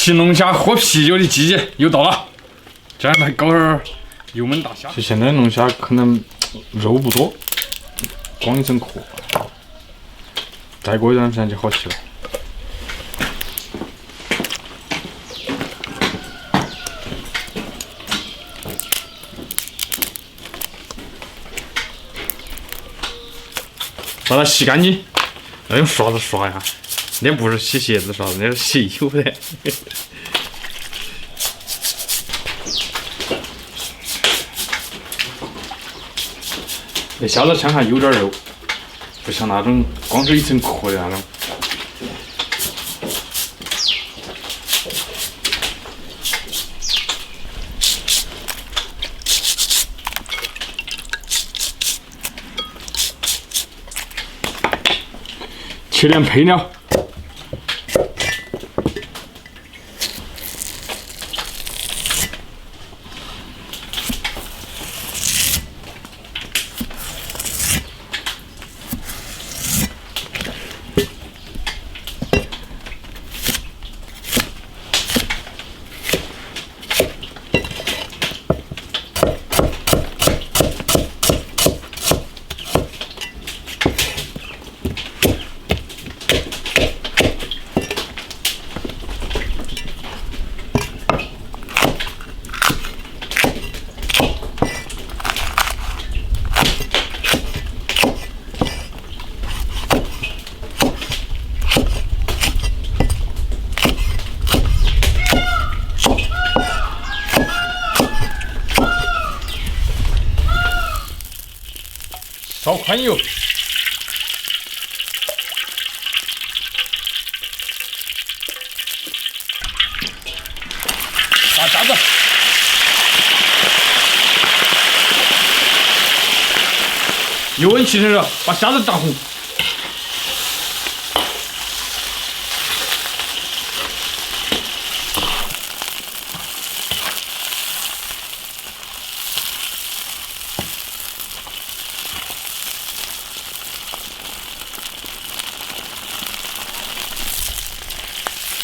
骑龙虾喝啤酒的季节又到了，这样来搞点儿油焖大虾。就现在龙虾可能肉不多，光一整壳，再过一段时间就好吃了。把它洗干净，要用刷子刷呀。那不是洗鞋子刷子，那是洗衣服的。那虾子枪还有点肉，不像那种光是一层壳的那种。切点配料。烧宽油，打虾子，油温起成热，把虾子炸红。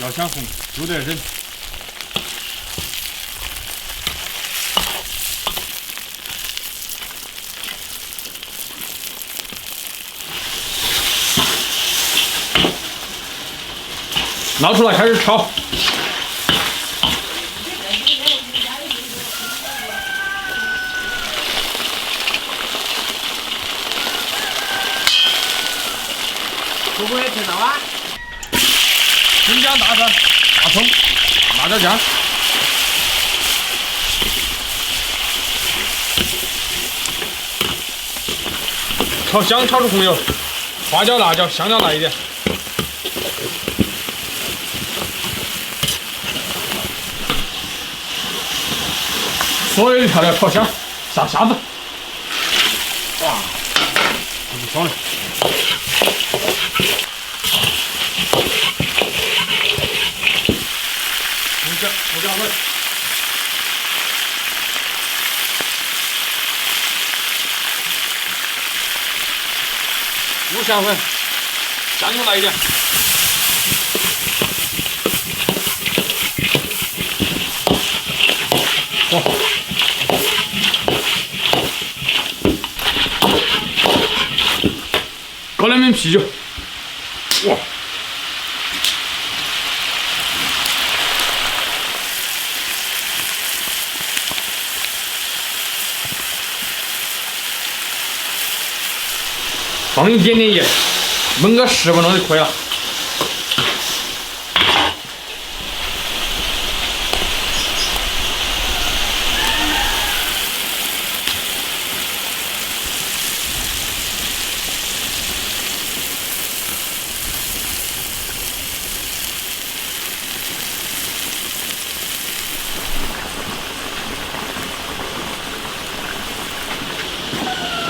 要想红就得忍。捞出来开始炒。会不会听到啊？新疆大蒜、大葱、辣椒酱，炒香，炒出红油，花椒、辣椒，香料来一点。所有的调料炒香，下虾子。哇，这不爽了。胡椒粉，五香粉，酱油来一点。哇！搞2瓶啤酒，哇！放一点点盐，焖个10分钟就可以了。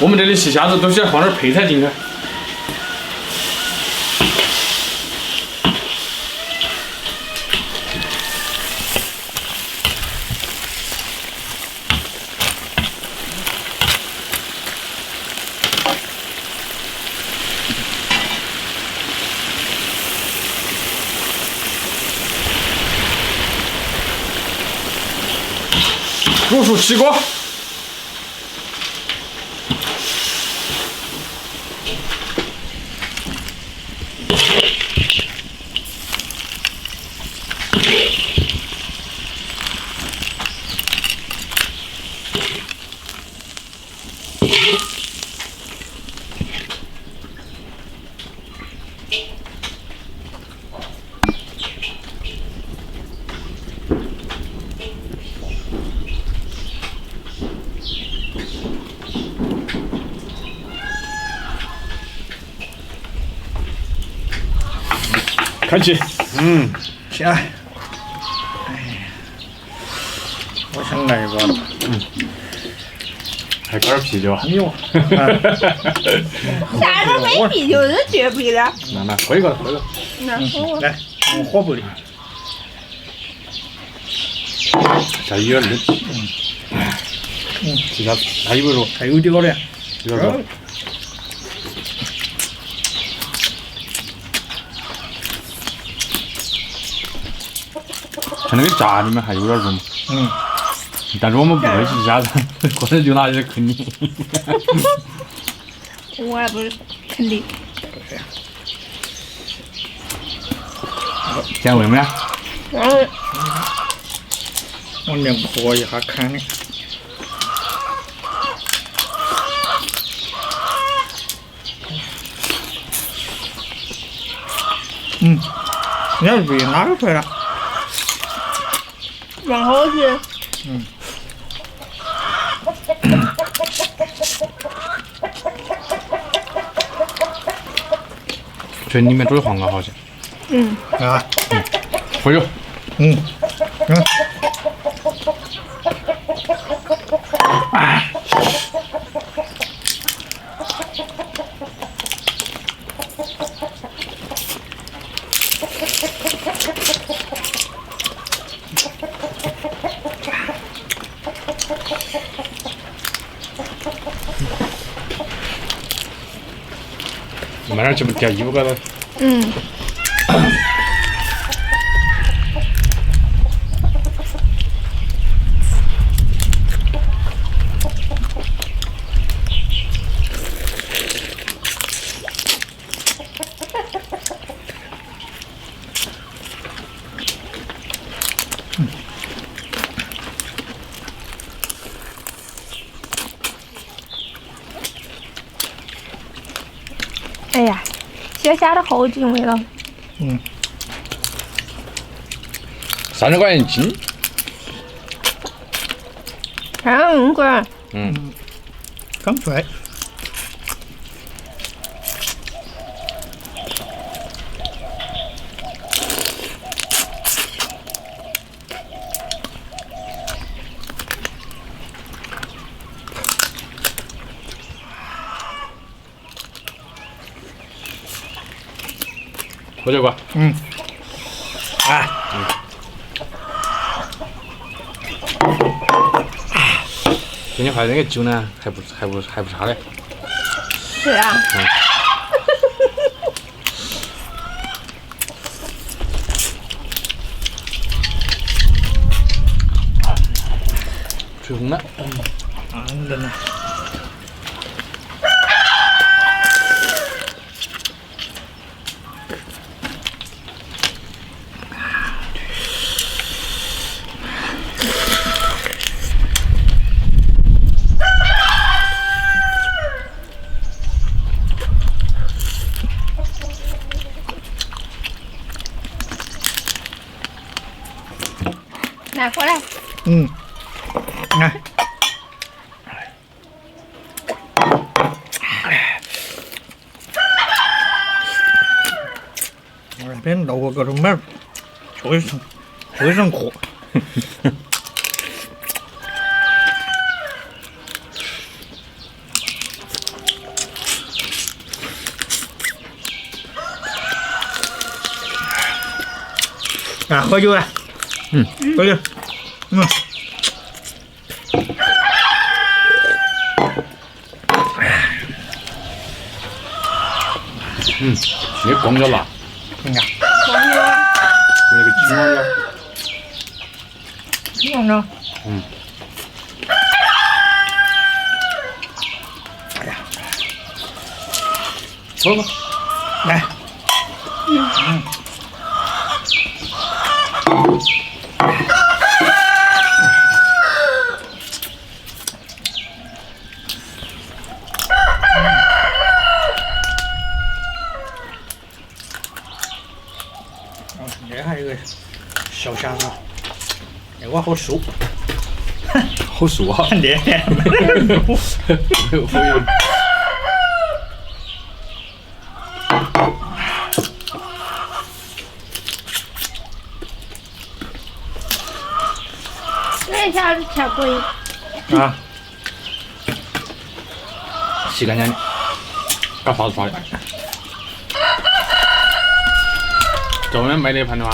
我们这里洗虾子都是要放点配菜进去。煮熟起锅。开启，行。哎呀，我想来一个了。还搞点啤酒啊？哎呦，啥都没啤酒是绝逼的。来，喝一个，喝一个。那我来，我火不的。下有点冷。这下还有肉，还有点的。有点肉。像那个家里面还有点肉嘛。但是我们不会去下子，过来就拿去啃你。我也不是肯定。咸味没呀？我连泼一下看的。你要注意哪个出来了？往后去。这里面煮的黄瓜好些。啊。喝酒。慢点去，不掉衣服高头。哎呀，小虾的好劲味了。 30块钱斤。贵。刚出来。喝酒吧。今天喝那个酒呢，还不差嘞。是啊。吹红了。冷了。来，过来。来。我这边捞个各种面，就一声哭。喝酒了。喝酒。那光脚辣。看看。就那个青蛙腰。青蛙腰。吃了吗？来，这还有个小虾子，那个好熟，好熟啊！连这一下子吃过瘾。啊，洗干净的，搞啥子发的？在外面买的一盘的话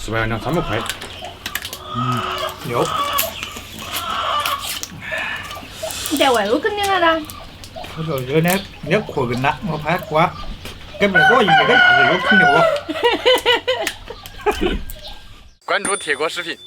，400200-300块。有。你在外头肯定了的。我说有点壳跟了，我怕瓜，根本多一个牙子又啃掉我。关注铁锅视频。